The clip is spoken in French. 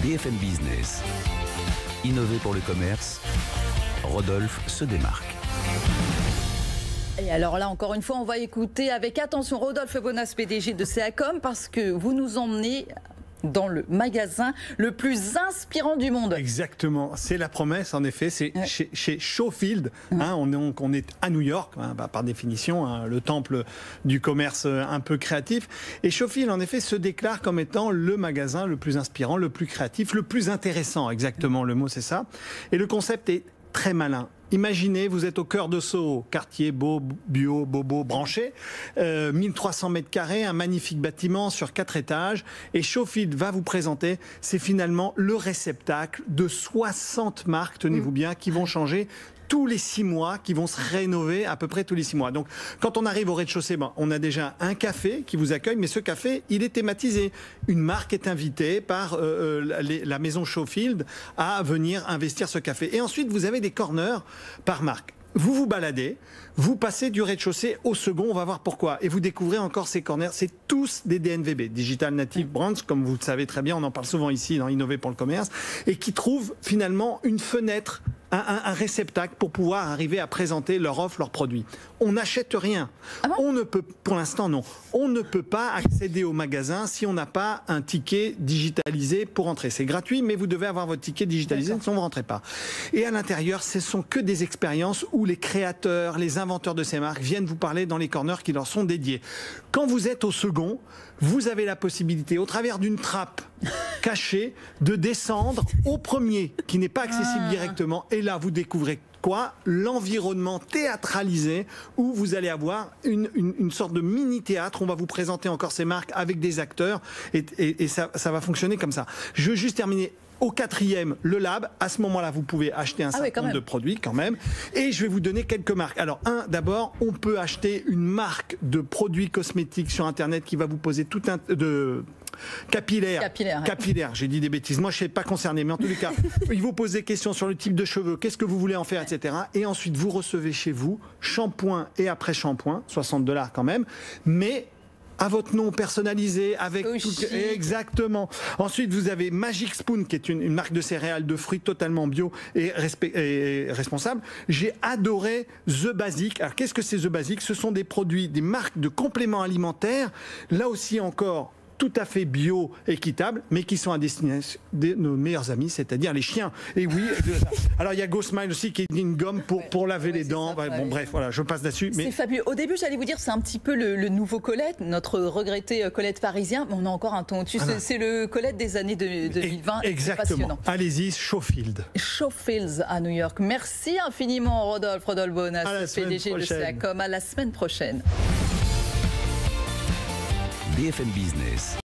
BFM Business. Innover pour le commerce, Rodolphe se démarque. Et alors là, encore une fois, on va écouter avec attention Rodolphe Bonas, PDG de CACOM, parce que vous nous emmenez dans le magasin le plus inspirant du monde. Exactement, c'est la promesse en effet, c'est chez Showfield, on est à New York, par définition, le temple du commerce un peu créatif, et Showfield en effet se déclare comme étant le magasin le plus inspirant, le plus créatif, le plus intéressant, exactement, le mot c'est ça, et le concept est très malin. Imaginez, vous êtes au cœur de Soho, quartier beau, bio, bobo, branché, 1300 mètres carrés, un magnifique bâtiment sur 4 étages. Et Showfield va vous présenter, c'est finalement le réceptacle de 60 marques, tenez-vous bien, qui vont changer tous les 6 mois, qui vont se rénover à peu près tous les 6 mois. Donc, quand on arrive au rez-de-chaussée, on a déjà un café qui vous accueille, mais ce café, il est thématisé. Une marque est invitée par la maison Showfield à venir investir ce café. Et ensuite, vous avez des corners par marque. Vous vous baladez, vous passez du rez-de-chaussée au second, on va voir pourquoi. Et vous découvrez encore ces corners, c'est tous des DNVB, Digital Native Brands, comme vous le savez très bien, on en parle souvent ici dans Innover pour le commerce, et qui trouvent finalement une fenêtre, un réceptacle pour pouvoir arriver à présenter leur offre, leurs produits. On n'achète rien. Ah bon ? On ne peut, pour l'instant non, on ne peut pas accéder au magasin si on n'a pas un ticket digitalisé pour entrer. C'est gratuit, mais vous devez avoir votre ticket digitalisé, sinon vous ne rentrez pas. Et à l'intérieur, ce sont que des expériences où les créateurs, les inventeurs de ces marques viennent vous parler dans les corners qui leur sont dédiés. Quand vous êtes au second, vous avez la possibilité, au travers d'une trappe cachée, de descendre au premier, qui n'est pas accessible directement. Et là, vous découvrez quoi ? L'environnement théâtralisé, où vous allez avoir une sorte de mini-théâtre. On va vous présenter encore ces marques avec des acteurs, et ça va fonctionner comme ça. Je veux juste terminer. Au 4e, le lab, à ce moment-là, vous pouvez acheter un certain nombre de produits quand même. Et je vais vous donner quelques marques. Alors, d'abord, on peut acheter une marque de produits cosmétiques sur Internet qui va vous poser tout un... Capillaire. J'ai dit des bêtises. Moi, je ne suis pas concerné, mais en tous les cas, il vous pose des questions sur le type de cheveux, qu'est-ce que vous voulez en faire, etc. Et ensuite, vous recevez chez vous shampoing et après-shampoing, $60 quand même, mais à votre nom personnalisé, avec tout... Exactement. Ensuite, vous avez Magic Spoon, qui est une marque de céréales, de fruits totalement bio et responsable. J'ai adoré The Basic. Alors, qu'est-ce que c'est The Basic ? Ce sont des produits, des marques de compléments alimentaires, là aussi encore tout à fait bio, équitable, mais qui sont à destination de nos meilleurs amis, c'est-à-dire les chiens. Et oui, alors il y a Go Smile aussi, qui est une gomme pour laver les dents. Bon, bref, voilà, je passe là-dessus. Mais... C'est fabuleux. Au début, j'allais vous dire, c'est un petit peu le nouveau Colette, notre regretté Colette parisien, mais on a encore un ton au-dessus. C'est le Colette des années 2020. Exactement. Allez-y, Showfield. Showfields à New York. Merci infiniment, Rodolphe Bonas, PDG de CACOM. À la semaine prochaine. BFM Business.